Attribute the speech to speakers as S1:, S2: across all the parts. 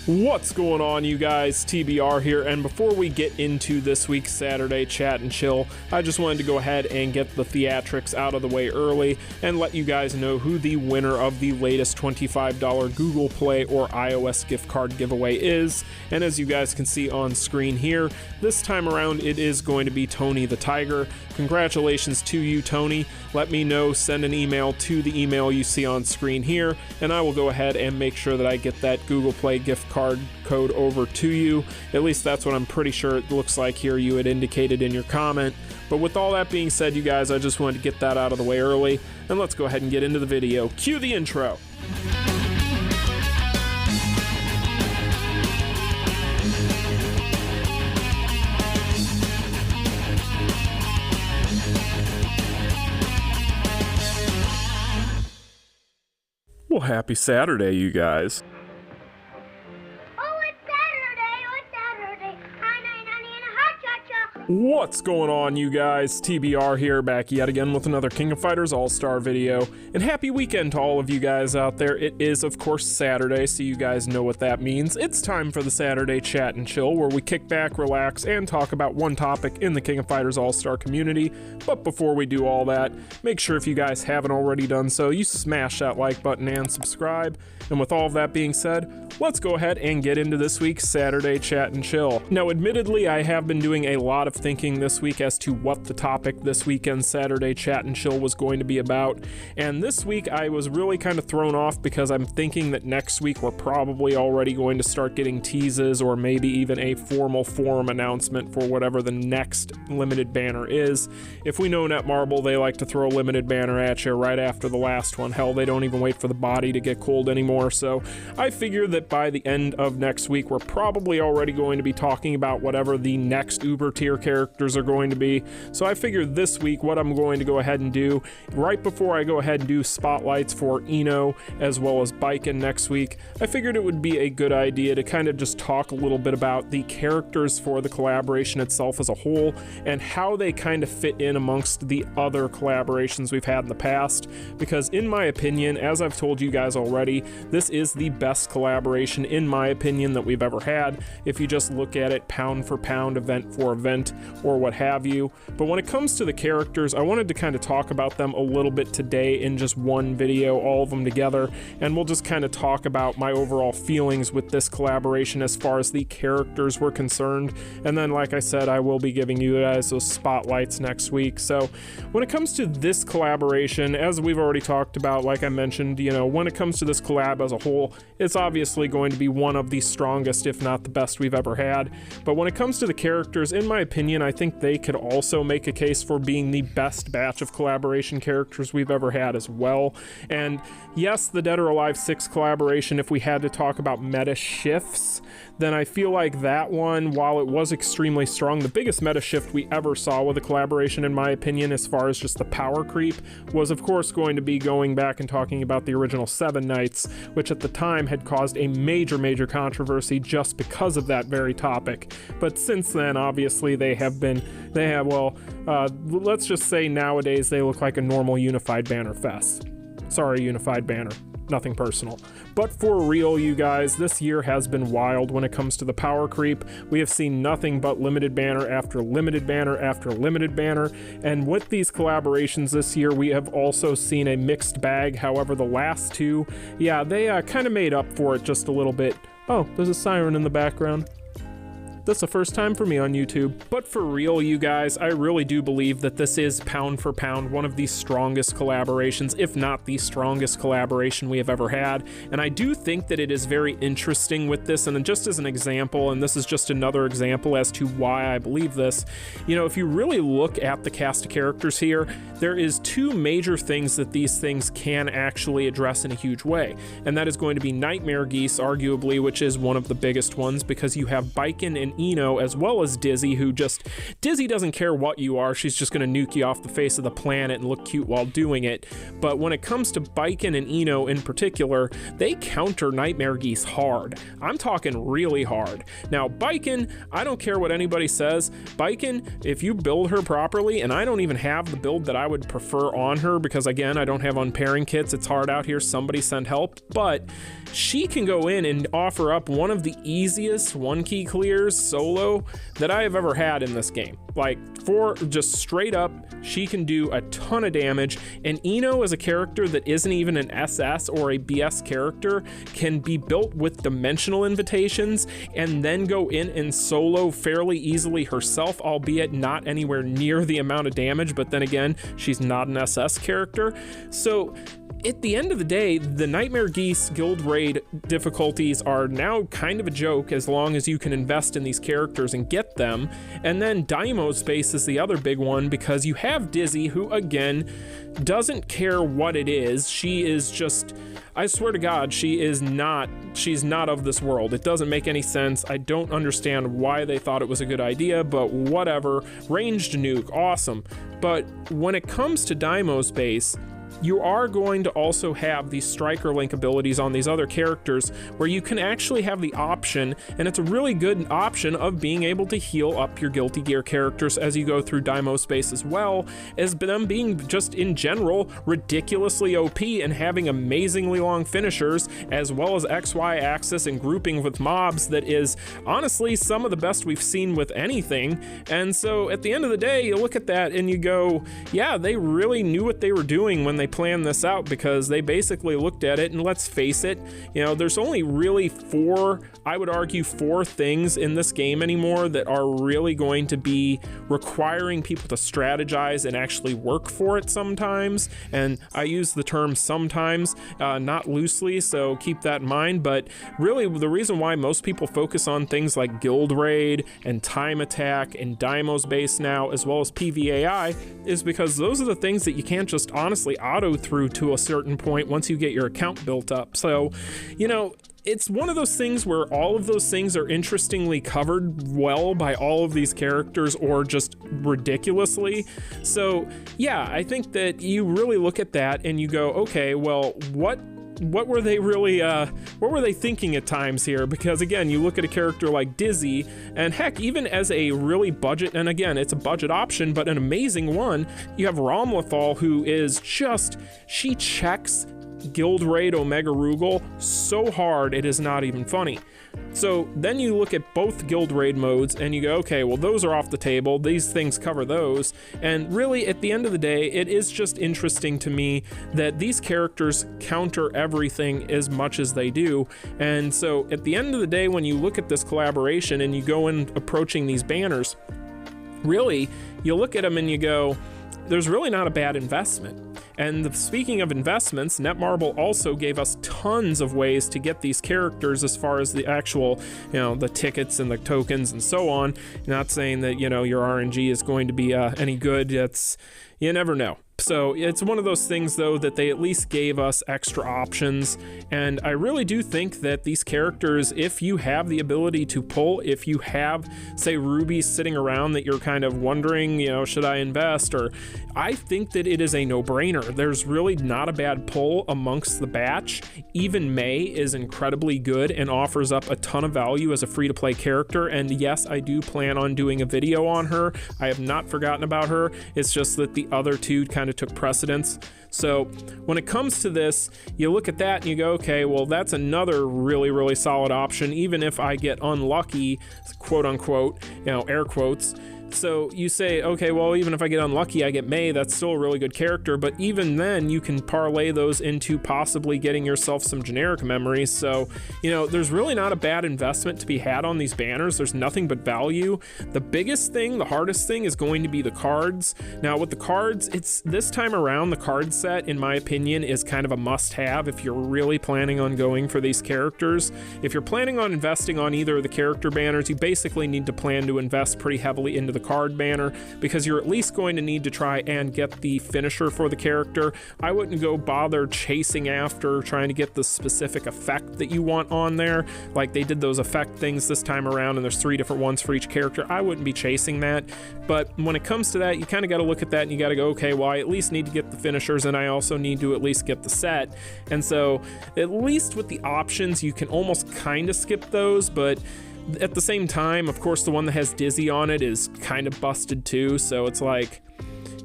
S1: What's going on, you guys? TBR here, and before we get into this week's Saturday Chat and Chill, I just wanted to go ahead and get the theatrics out of the way early and let you guys know who the winner of the latest $25 Google Play or iOS gift card giveaway is. And as you guys can see on screen here, this time around it is going to be Tony the Tiger. Congratulations to you, Tony. Let me know, send an email to the email you see on screen here, and I will go ahead and make sure that I get that Google Play gift card code over to you. At least that's what I'm pretty sure it looks like here you had indicated in your comment. But with all that being said, you guys, I just wanted to get that out of the way early, and let's go ahead and get into the video. Cue the intro. Well, happy Saturday, you guys. What's going on, you guys? TBR here, back yet again with another King of Fighters All-Star video. And happy weekend to all of you guys out there. It is, of course, Saturday, so you guys know what that means. It's time for the Saturday Chat and Chill, where we kick back, relax, and talk about one topic in the King of Fighters All-Star community. But before we do all that, make sure if you guys haven't already done so, you smash that like button and subscribe. And with all of that being said, let's go ahead and get into this week's Saturday Chat and Chill. Now, admittedly, I have been doing a lot of thinking this week as to what the topic this weekend's Saturday Chat and Chill was going to be about, and this week I was really kind of thrown off because I'm thinking that next week we're probably already going to start getting teases or maybe even a formal forum announcement for whatever the next limited banner is. If we know Netmarble, they like to throw a limited banner at you right after the last one. Hell, they don't even wait for the body to get cold anymore, so I figure that by the end of next week we're probably already going to be talking about whatever the next Uber tier characters are going to be. So I figured this week what I'm going to go ahead and do, right before I go ahead and do spotlights for Eno as well as Biken next week, I figured it would be a good idea to kind of just talk a little bit about the characters for the collaboration itself as a whole and how they kind of fit in amongst the other collaborations we've had in the past, because in my opinion, as I've told you guys already, this is the best collaboration in my opinion that we've ever had if you just look at it pound for pound, event for event, or what have you. But when it comes to the characters, I wanted to kind of talk about them a little bit today in just one video, all of them together, and we'll just kind of talk about my overall feelings with this collaboration as far as the characters were concerned. And then, like I said, I will be giving you guys those spotlights next week. So when it comes to this collaboration, as we've already talked about, like I mentioned, you know, when it comes to this collab as a whole, it's obviously going to be one of the strongest, if not the best we've ever had. But when it comes to the characters, in my opinion, I think they could also make a case for being the best batch of collaboration characters we've ever had as well. And yes, the Dead or Alive 6 collaboration, if we had to talk about meta shifts, then I feel like that one, while it was extremely strong, the biggest meta shift we ever saw with a collaboration, in my opinion, as far as just the power creep, was of course going to be going back and talking about the original Seven Knights, which at the time had caused a major controversy just because of that very topic. But since then, obviously, let's just say nowadays they look like a normal unified banner fest. Sorry, unified banner. Nothing personal. But for real, you guys, this year has been wild when it comes to the power creep. We have seen nothing but limited banner after limited banner after limited banner, and with these collaborations this year, we have also seen a mixed bag. However, the last two, yeah, they kind of made up for it just a little bit. Oh, there's a siren in the background. That's the first time for me on YouTube. But for real, you guys, I really do believe that this is pound for pound one of the strongest collaborations, if not the strongest collaboration we have ever had. And I do think that it is very interesting with this, and just as an example, and this is just another example as to why I believe this, you know, if you really look at the cast of characters here, there is two major things that these things can actually address in a huge way. And that is going to be Nightmare Geese, arguably, which is one of the biggest ones, because you have Biken and Ino, as well as Dizzy, who Dizzy doesn't care what you are, she's just going to nuke you off the face of the planet and look cute while doing it. But when it comes to Baiken and Ino in particular, they counter Nightmare Geese hard. I'm talking really hard. Now, Baiken, I don't care what anybody says. Baiken, if you build her properly, and I don't even have the build that I would prefer on her because, again, I don't have unpairing kits. It's hard out here. Somebody send help. But she can go in and offer up one of the easiest one-key clears solo that I have ever had in this game. Like, for just straight up, she can do a ton of damage, and Ino as a character that isn't even an SS or a BS character can be built with dimensional invitations and then go in and solo fairly easily herself, albeit not anywhere near the amount of damage, but then again, she's not an SS character. So at the end of the day, the Nightmare Geese Guild Raid difficulties are now kind of a joke as long as you can invest in these characters and get them. And then Daimo Space is the other big one because you have Dizzy, who again doesn't care what it is. She is just, I swear to God, she's not of this world. It doesn't make any sense. I don't understand why they thought it was a good idea, but whatever. Ranged nuke, awesome. But when it comes to Daimo Space, you are going to also have these striker link abilities on these other characters where you can actually have the option, and it's a really good option, of being able to heal up your Guilty Gear characters as you go through Daimo Space, as well as them being just in general ridiculously OP and having amazingly long finishers, as well as XY axis and grouping with mobs that is honestly some of the best we've seen with anything. And so at the end of the day, you look at that and you go, yeah, they really knew what they were doing when they planned this out, because they basically looked at it, and let's face it, you know, there's only really I would argue four things in this game anymore that are really going to be requiring people to strategize and actually work for it sometimes. And I use the term sometimes, not loosely, so keep that in mind. But really, the reason why most people focus on things like Guild Raid and Time Attack and Daimo's Base now, as well as PVAI, is because those are the things that you can't just honestly auto through to a certain point once you get your account built up. So, you know, it's one of those things where all of those things are interestingly covered well by all of these characters, or just ridiculously. So yeah, I think that you really look at that and you go, okay, well, what were they really what were they thinking at times here? Because again, you look at a character like Dizzy, and heck, even as a really budget, and again, it's a budget option, but an amazing one, you have Ramlethal, who is just, she checks Guild Raid Omega Rugal so hard it is not even funny. So then you look at both Guild Raid modes and you go, okay, well, those are off the table. These things cover those. And really, at the end of the day, it is just interesting to me that these characters counter everything as much as they do. And so at the end of the day, when you look at this collaboration and you go in approaching these banners, really, you look at them and you go, there's really not a bad investment. And speaking of investments, Netmarble also gave us tons of ways to get these characters as far as the actual, you know, the tickets and the tokens and so on. Not saying that, you know, your RNG is going to be any good. You never know. So it's one of those things, though, that they at least gave us extra options. And I really do think that these characters, if you have the ability to pull, if you have, say, rubies sitting around that you're kind of wondering, you know, should I invest? Or I think that it is a no-brainer. There's really not a bad pull amongst the batch. Even May is incredibly good and offers up a ton of value as a free-to-play character. And yes, I do plan on doing a video on her. I have not forgotten about her. It's just that the other two kind of took precedence. So when it comes to this, you look at that and you go, okay, well, that's another really, really solid option, even if I get unlucky, quote unquote, you know, air quotes. So you say, okay, well, even if I get unlucky, I get May, that's still a really good character, but even then you can parlay those into possibly getting yourself some generic memories. So, you know, there's really not a bad investment to be had on these banners. There's nothing but value. The biggest thing, the hardest thing is going to be the cards. Now with the cards, it's this time around, the card set, in my opinion, is kind of a must-have if you're really planning on going for these characters. If you're planning on investing on either of the character banners, you basically need to plan to invest pretty heavily into the the card banner, because you're at least going to need to try and get the finisher for the character. I wouldn't go bother chasing after trying to get the specific effect that you want on there. Like they did those effect things this time around, and there's 3 different ones for each character. I wouldn't be chasing that. But when it comes to that, you kind of got to look at that and you got to go, okay, well, I at least need to get the finishers, and I also need to at least get the set. And so at least with the options, you can almost kind of skip those, but at the same time, of course, the one that has Dizzy on it is kind of busted too, so it's like,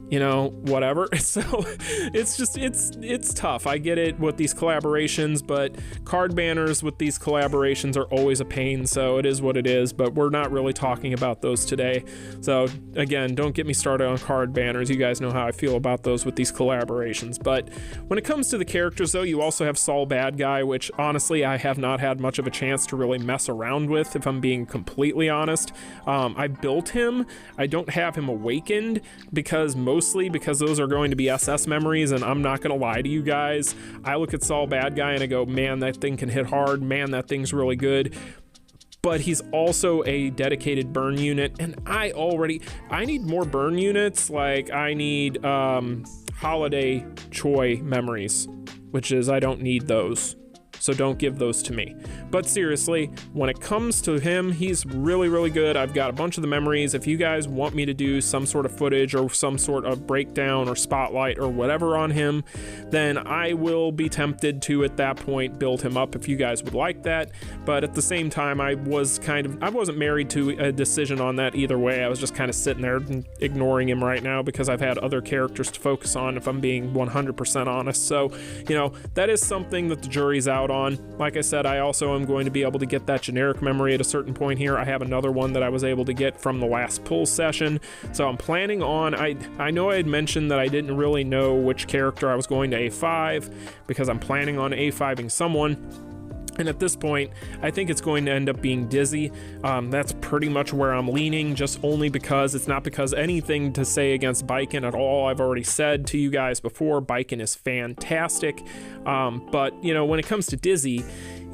S1: you know, whatever. So it's just, it's tough. I get it with these collaborations, but card banners with these collaborations are always a pain, so it is what it is, but we're not really talking about those today. So again, don't get me started on card banners. You guys know how I feel about those with these collaborations. But when it comes to the characters though, you also have Saul Bad Guy, which honestly I have not had much of a chance to really mess around with, if I'm being completely honest. I built him. I don't have him awakened mostly because those are going to be SS memories, and I'm not gonna lie to you guys, I look at Saul Bad Guy and I go, man, that thing can hit hard, man, that thing's really good. But he's also a dedicated burn unit, and I need more burn units. Like I need holiday Choi memories, which is I don't need those, so don't give those to me. But seriously, when it comes to him, he's really, really good. I've got a bunch of the memories. If you guys want me to do some sort of footage or some sort of breakdown or spotlight or whatever on him, then I will be tempted to, at that point, build him up if you guys would like that. But at the same time, I wasn't married to a decision on that either way. I was just kind of sitting there and ignoring him right now because I've had other characters to focus on, if I'm being 100% honest. So, you know, that is something that the jury's out on. Like I said, I also am going to be able to get that generic memory at a certain point here. I have another one that I was able to get from the last pull session, so I'm planning on, I know I had mentioned that I didn't really know which character I was going to A5 because I'm planning on A5ing someone. And at this point, I think it's going to end up being Dizzy. That's pretty much where I'm leaning, just only because it's not because anything to say against Baiken at all. I've already said to you guys before, Baiken is fantastic. But, you know, when it comes to Dizzy,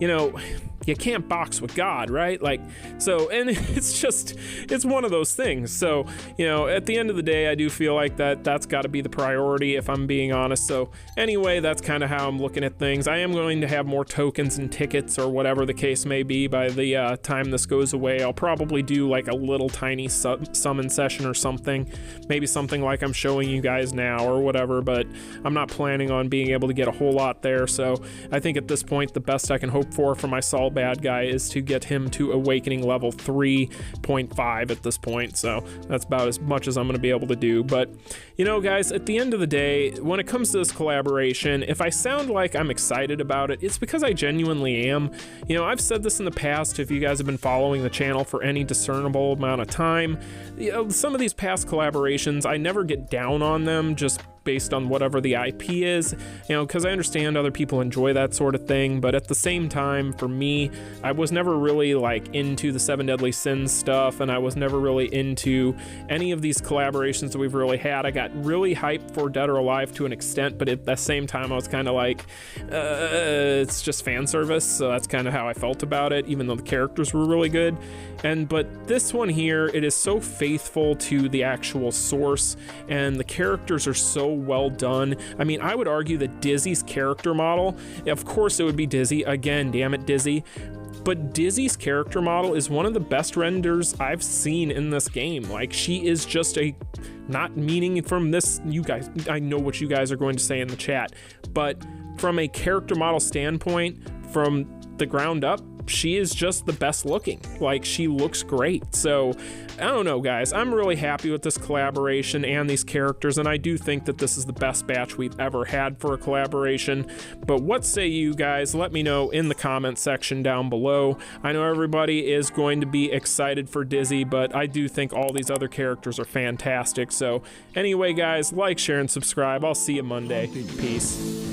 S1: you know, you can't box with God, right? Like, so, and it's one of those things. So, you know, at the end of the day, I do feel like that's got to be the priority, if I'm being honest. So anyway, that's kind of how I'm looking at things. I am going to have more tokens and tickets or whatever the case may be by the time this goes away. I'll probably do like a little tiny summon session or something, maybe something like I'm showing you guys now or whatever, but I'm not planning on being able to get a whole lot there. So I think at this point, the best I can hope for my Saul Bad Guy is to get him to awakening level 3.5 at this point. So that's about as much as I'm going to be able to do. But you know, guys, at the end of the day, when it comes to this collaboration, if I sound like I'm excited about it, it's because I genuinely am. You know, I've said this in the past, if you guys have been following the channel for any discernible amount of time, you know, some of these past collaborations, I never get down on them just based on whatever the IP is, you know, because I understand other people enjoy that sort of thing, but at the same time, for me, I was never really like into the 7 Deadly Sins stuff, and I was never really into any of these collaborations that we've really had. I got really hyped for Dead or Alive to an extent, but at the same time, I was kind of like, it's just fan service, so that's kind of how I felt about it, even though the characters were really good. But this one here, it is so faithful to the actual source, and the characters are so well done. I mean, I would argue that Dizzy's character model, of course it would be Dizzy, again, damn it, Dizzy, but Dizzy's character model is one of the best renders I've seen in this game. Like, she is just not meaning from this, you guys, I know what you guys are going to say in the chat, but from a character model standpoint, from the ground up, she is just the best looking. Like, she looks great. So I don't know, guys, I'm really happy with this collaboration and these characters, and I do think that this is the best batch we've ever had for a collaboration. But what say you guys? Let me know in the comment section down below. I know everybody is going to be excited for Dizzy, but I do think all these other characters are fantastic. So anyway, guys, like, share, and subscribe. I'll see you Monday. Peace.